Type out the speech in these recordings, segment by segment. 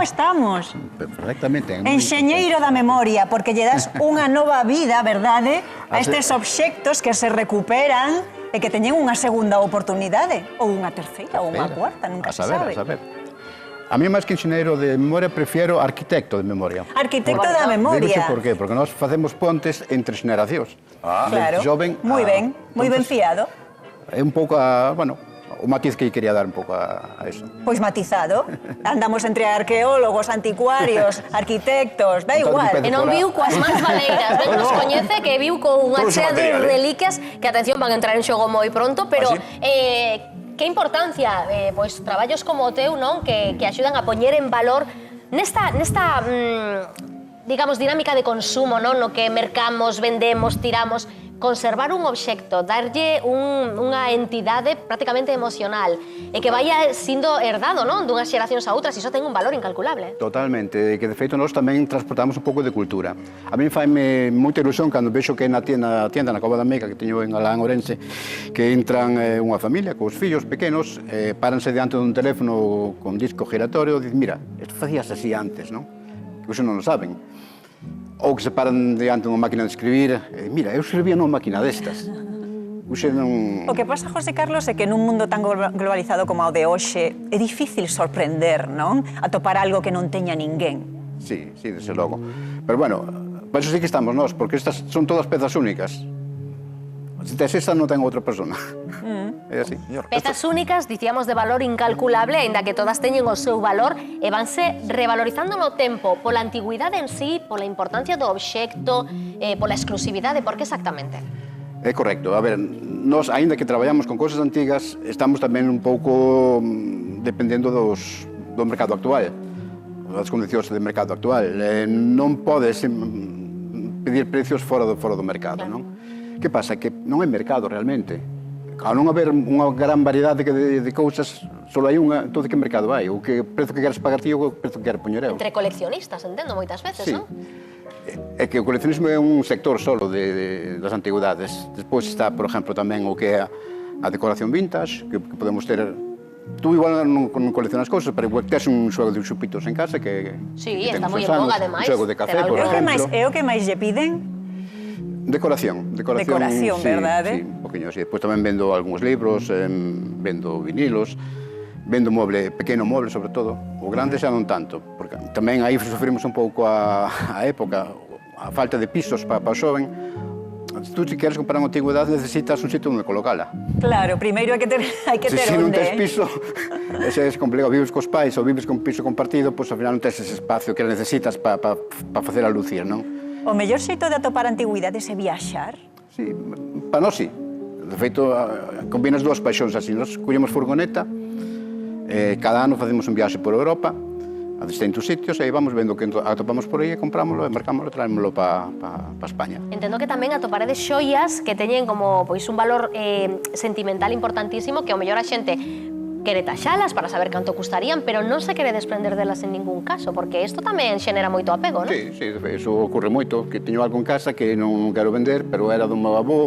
como estamos. Perfectamente. Enxeñeiro da memoria, porque lle das unha nova vida, verdade, a estes obxectos que se recuperan e que teñen unha segunda oportunidade, ou unha terceira, ou unha cuarta, nunca se sabe. A saber. A mí, máis que enxeñeiro de memoria, prefiero arquitecto de memoria. Arquitecto da memoria. Por qué? Porque nós facemos pontes entre xeneracións. Claro, moi ben fiado. É un pouco o matiz que quería dar un pouco a eso. Pois matizado. Andamos entre arqueólogos, anticuarios, arquitectos, da igual. E non viu coas mans baleiras, ben nos coñece que viu con unha chea de reliquias que, atención, van a entrar en xogo moi pronto, pero que importancia, pois, traballos como o teu, non, que axudan a poñer en valor nesta digamos, dinámica de consumo, non, no que mercamos, vendemos, tiramos, conservar un obxecto, darlle unha entidade prácticamente emocional e que vaya sindo herdado, non, dunhas xeracións a outras, iso ten un valor incalculable. Totalmente, que de feito nós tamén transportamos un pouco de cultura. A mí faime moita ilusión cando vexo que na tienda na Cova da Mega que teño en Alán, Ourense, que entran unha familia cos fillos pequenos, páranse diante dun teléfono con disco giratorio e dicen, mira, isto facías así antes, non? Que iso non o saben. Ou que se paran diante dunha máquina de escribir, mira, eu escribía nunha máquina destas. O que pasa, José Carlos, é que nun mundo tan globalizado como o de hoxe é difícil sorprender, non? Atopar algo que non teña ninguén. Sí, desde logo. Pero bueno, para iso sí que estamos nós, porque estas son todas pezas únicas. Se tes esta, non ten outra persona. É así. Pezas únicas, dicíamos, de valor incalculable, aínda que todas teñen o seu valor e vanse revalorizando no tempo, pola antigüidade en sí, pola importancia do obxecto, pola exclusividade, por que exactamente? É correcto. A ver, nós, aínda que traballamos con cousas antigas, estamos tamén un pouco dependendo do mercado actual, das condicións do mercado actual. Non podes pedir precios fora do mercado, non? Que pasa? Que non é mercado realmente. Ao non haber unha gran variedade de cousas, só hai unha, entón que mercado hai? O que prezo que queres pagar ti ou o prezo que queres poñer eu? Entre coleccionistas, entendo, moitas veces, non? É que o coleccionismo é un sector solo das antigüedades. Despois está, por exemplo, tamén o que é a decoración vintage, que podemos ter. Tú igual non coleccionas cousas, pero igual tes un xogo de chupitos en casa que está moi en boga, ademais. Un xogo de café, por exemplo. É o que máis lle piden? Decoración, verdade? Sí, un poquinho así. Despois tamén vendo algúns libros, vendo vinilos, vendo moble, pequeno moble sobre todo. O grande xa non tanto, porque tamén aí sufrimos un pouco a época, a falta de pisos para o xoven. Se tú queres comprar unha antigüedade necesitas un sitio onde colocala. Claro, primeiro hai que ter onde. Se non tes piso, ese é complicado. Vives cos pais ou vives con piso compartido, pois ao final non tes ese espacio que necesitas para facer a lucir, non? O mellor xeito de atopar antigüidades é viaxar? Sí, para nós sí. De feito, combinas dúas paixóns así. Nós collemos furgoneta, cada ano facemos un viaxe por Europa, a distintos sitios, e vamos vendo que atopamos por aí, comprámoslo, mercámoslo e traémoslo para España. Entendo que tamén atoparedes xoias que teñen como un valor sentimental importantísimo, que ao mellor a xente quere taxalas para saber canto custarían, pero non se quere desprender delas en ningún caso, porque isto tamén xenera moito apego, non? Sí, eso ocorre moito, que teño algo en casa que non quero vender, pero era dun meu avó,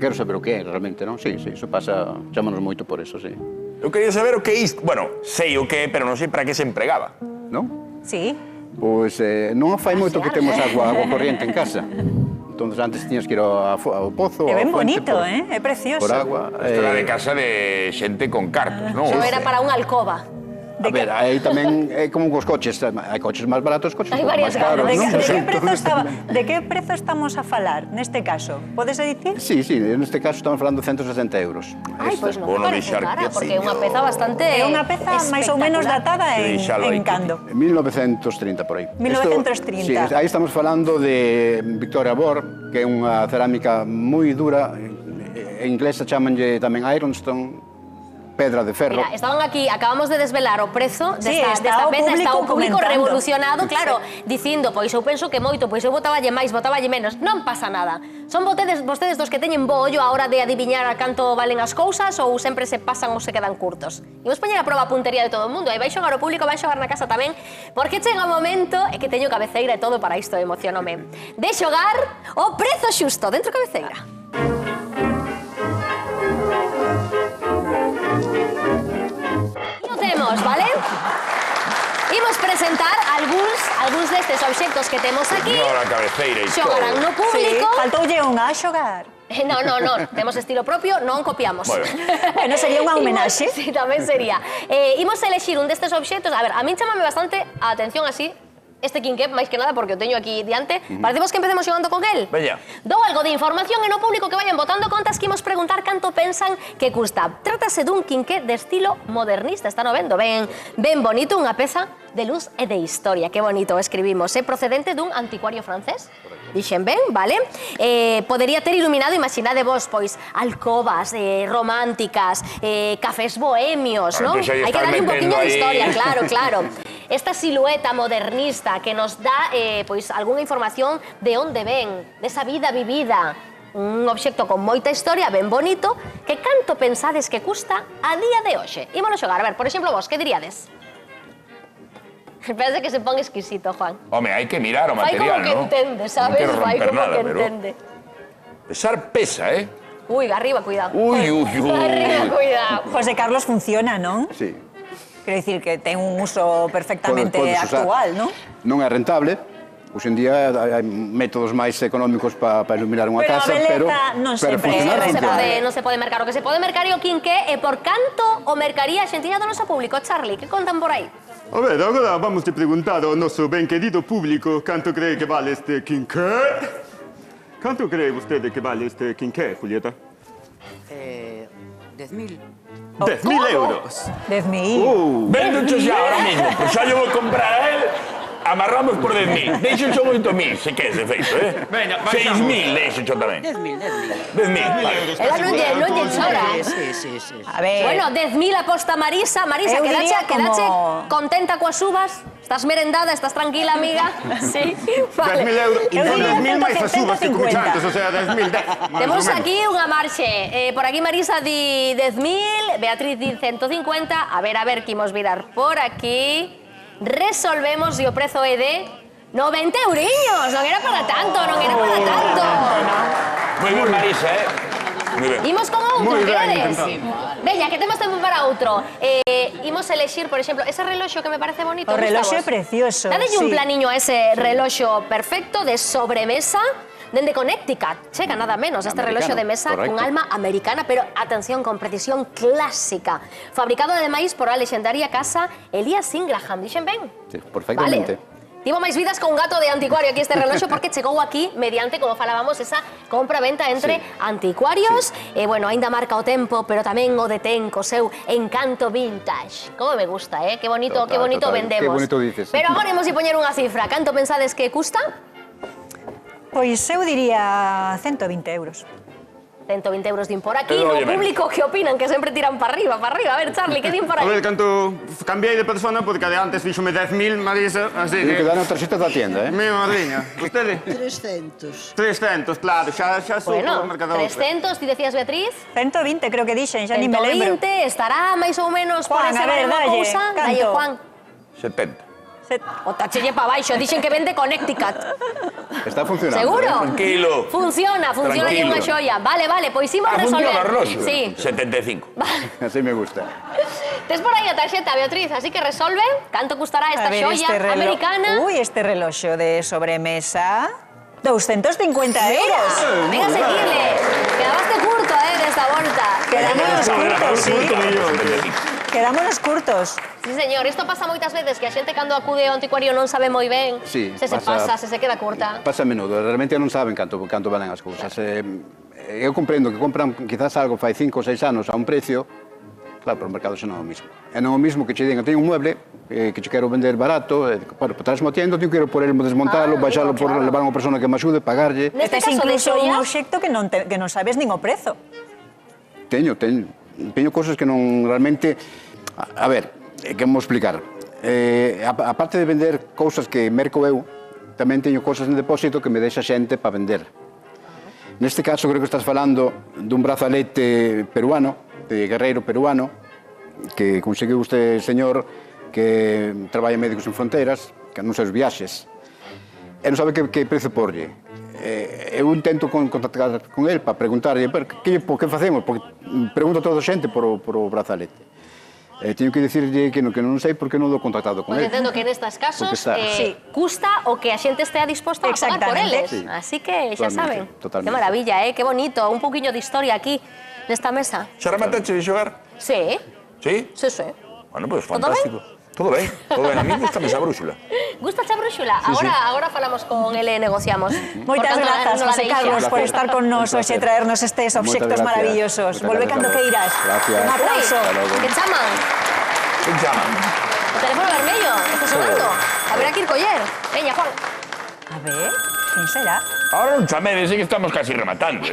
quero saber o que é realmente, non? Sí, iso pasa, chámanos moito por eso, sí. Eu quería saber o que é isto, bueno, sei o que é, pero non sei para que se empregaba. Non? Sí. Pois non fai moito que temos agua corriente en casa. Entón, antes tiñas que ir ao pozo, é ben bonito, é precioso. Por agua. Isto era de casa de xente con cartos, non? Iso era para unha alcoba. A ver, aí tamén é como cos coches, hai coches máis baratos, coches máis caros, non? De que prezo estamos a falar neste caso? Podes dicir? Sí, neste caso estamos falando de 160 euros. Ai, pois non me parece cara, porque é unha peza bastante espectacular. É unha peza máis ou menos datada en cando? 1930, por aí. 1930. Sí, aí estamos falando de Victoria Bor, que é unha cerámica moi dura, en inglesa chamanlle tamén ironstone, pedra de ferro. Mira, estaban aquí, acabamos de desvelar o prezo desta peza, está o público revolucionado, claro, dicindo, pois eu penso que moito, pois eu botaballe máis, botaballe menos, non pasa nada. Son vostedes dos que teñen bo ollo a hora de adiviñar a canto valen as cousas ou sempre se pasan ou se quedan curtos? Imos poñer a proba a puntería de todo o mundo, e vai xogar o público, vai xogar na casa tamén, porque chega o momento, é que teño cabeceira e todo para isto, emocionome, de xogar o prezo xusto dentro cabeceira. Temos, vale? Imos presentar algúns destes obxectos que temos aquí. Señora cabeceira e todo. Xogarán no público. Faltoulle unha a xogar. No, temos estilo propio, non copiamos. Bueno, sería unha homenaxe. Sí, tamén sería. Imos elexir un destes obxectos. A ver, a min chamame bastante a atención así este quinqué, máis que nada, porque o teño aquí diante. Parecemos que empecemos xogando con el? Veña. Dou algo de información e no público que vayan botando contas que imos preguntar canto pensan que custa. Trátase dun quinqué de estilo modernista, están o vendo, ben bonito, unha peza de luz e de historia. Que bonito escribimos, procedente dun anticuario francés. Dixen ben, vale? Podería ter iluminado, imaginade vos, pois, alcobas románticas, cafés bohemios, non? Pues Hai que darle un poquinho de historia, claro. Esta silueta modernista que nos dá pois algunha información de onde ven, desa vida vivida. Un obxecto con moita historia, ben bonito, que canto pensades que custa a día de hoxe? Ímonos xogar, a ver, por exemplo, vos, que diríades? Parece que se pon exquisito, Juan. Home, hai que mirar o material, Fai como que entende, sabes? Fai como que entende. Pesar pesa, Ui, arriba, cuidado. Ui. Arriba, cuidado. José Carlos funciona, non? Sí. Quero dicir que ten un uso perfectamente Podes usar. actual, non? Non é rentable. Hoxe en día hai métodos máis económicos para iluminar unha Pero a casa, beleza non sempre funcionar é funciona. Non se pode mercar. O que se pode mercar é o quinqué e por canto o mercaría a xentiña do noso público. Charlie, que contan por aí? A ver, agora vamos a preguntar ao noso ben querido público canto cree que vale este quinqué. Canto cree vostede que vale este quinqué, Julieta? 10.000. 10.000 euros. 10.000. Véndocho xa ahora mismo, pois xa lle vou comprar a él, amarramos por 10.000. Deixo xo 8.000, se queres, de feito, Veña, 6.000 deixo xo tamén. 10.000. 10.000, vale. Ela non lle chora. Sí. A ver, Bueno, 10.000 aposta Marisa. Marisa, Eu diría quedache como- contenta coas uvas? Estás merendada, estás tranquila, amiga? Sí, vale. 10.000 euros. E Eu son diría 10.000 máis as uvas que 150. comichantes, o sea, 10.000. Temos aquí unha marxe. Por aquí Marisa di 10.000, Beatriz di 150. A ver, que imos virar por aquí. Resolvemos e o prezo é de 90 euriños. Non era para tanto, Moi ben, Marisa, Moi ben. Imos con outro, Moi ben queredes? intentado. Veña, que temos tempo para outro. Imos elexir, por exemplo, ese reloxo que me parece bonito. o reloxo é gústavos? precioso. Dadelle un sí. planiño a ese reloxo perfecto de sobremesa dende Connecticut. Chega nada menos este reloxo de mesa correcto. con alma americana, pero atención, con precisión clásica. Fabricado ademais por a lexendaria casa Elias Ingraham. Dixen ben? Sí, perfectamente. Vale. Tivo máis vidas con un gato de anticuario aquí este reloxo porque chegou aquí mediante, como falábamos, esa compra-venta entre anticuarios. E, bueno, aínda marca o tempo, pero tamén o detén co seu encanto vintage. Como me gusta, Que bonito, Total, que bonito total. vendemos. Que bonito dices. Pero agora imos poñer unha cifra. Canto pensades que custa? Pois eu diría 120 euros. 120 euros din por aquí. Pero No oye, público que opinan que sempre tiran para arriba, para arriba. A ver, Charlie, que din por A aí? ver, canto cambiei de persona porque de antes díxome 10.000, Marisa, así Tiene que que... dar outra cita da tienda, Mi madriña, vostede? 300. 300, claro, xa sou Bueno, por mercado. 300, ti decías, Beatriz? 120 creo que dixen, xa ni me lembro. 120, estará máis ou menos por Juan, ese a ver, baremo dalle, cousa? Dalle, canto? Juan. 70. O tachelle pa baixo, dixen que vende Connecticut. Está funcionando. Seguro? Tranquilo. Funciona e Tranquilo. unha xoia. Vale, pois imos Funciona resolver. o reloxo. Sí. 75. Así me gusta. Tes por aí a tarxeta, Beatriz, así que resolve. Canto custará esta A ver, xoia americana? Uy, este reloxo de sobremesa. 250 euros. Venga a seguirle. Quedabaste curto, desta volta. Quedámonos curtos, sí. 75. Quedámonos curtos. Sí, señor, isto pasa moitas veces que a xente cando acude ao anticuario non sabe moi ben Sí, se pasa, se queda curta. Pasa a menudo, realmente non saben canto valen as cousas. Eu comprendo que compran quizás algo fai 5 ou 6 anos a un precio, claro, pero o mercado xa non é o mismo. É non o mismo que che digan, teño un mueble que che quero vender barato, bueno, traesmo a tienda, teño que ir por ele, desmontarlo, baixalo, por levar a unha persona que me axude, pagarlle. Neste Este é caso de incluso un xoias, obxecto que non sabes nin o prezo. Teño cosas que non realmente... A ver, que vou explicar. A parte de vender cousas que merco eu, tamén teño cousas en depósito que me deixa xente para vender. Neste caso, creo que estás falando dun brazalete peruano, de guerreiro peruano, que conseguiu este señor que traballa en Médicos Sen Fronteiras, que non seus viaxes, e non sabe que prezo porlle. Eu intento contactar con ele para preguntarlle que facemos, porque pregunto a toda a xente por o brazalete. Teño que dicirlle que non sei por que non do contactado con Pois él. entendo que nestas casos Sí. custa o que a xente estea disposta a pagar por eles. Sí. Así que xa saben. Totalmente. Que maravilla, que bonito. Un poquinho de historia aquí nesta mesa. Xa rematache de xogar? Sí, Sí? sí, sí. Bueno, pues Todo fantástico. Todo ben, todo ben. A mí gusta esa brúxula. Gusta a brúxula? Agora falamos con ele e negociamos. Moitas Por tanto, grazas, non la José deixa. Carlos, por estar con nos Un hoxe e placer. traernos estes obxectos Moitas maravillosos. gracias. Volve cando que irás. Gracias. Un aplauso. Hasta luego. Que chaman? Que chaman? O teléfono vermello, está sonando. Haberá que ir coller. Veña, Juan. A ver, quen será? Ahora non chamedes, que estamos casi rematando,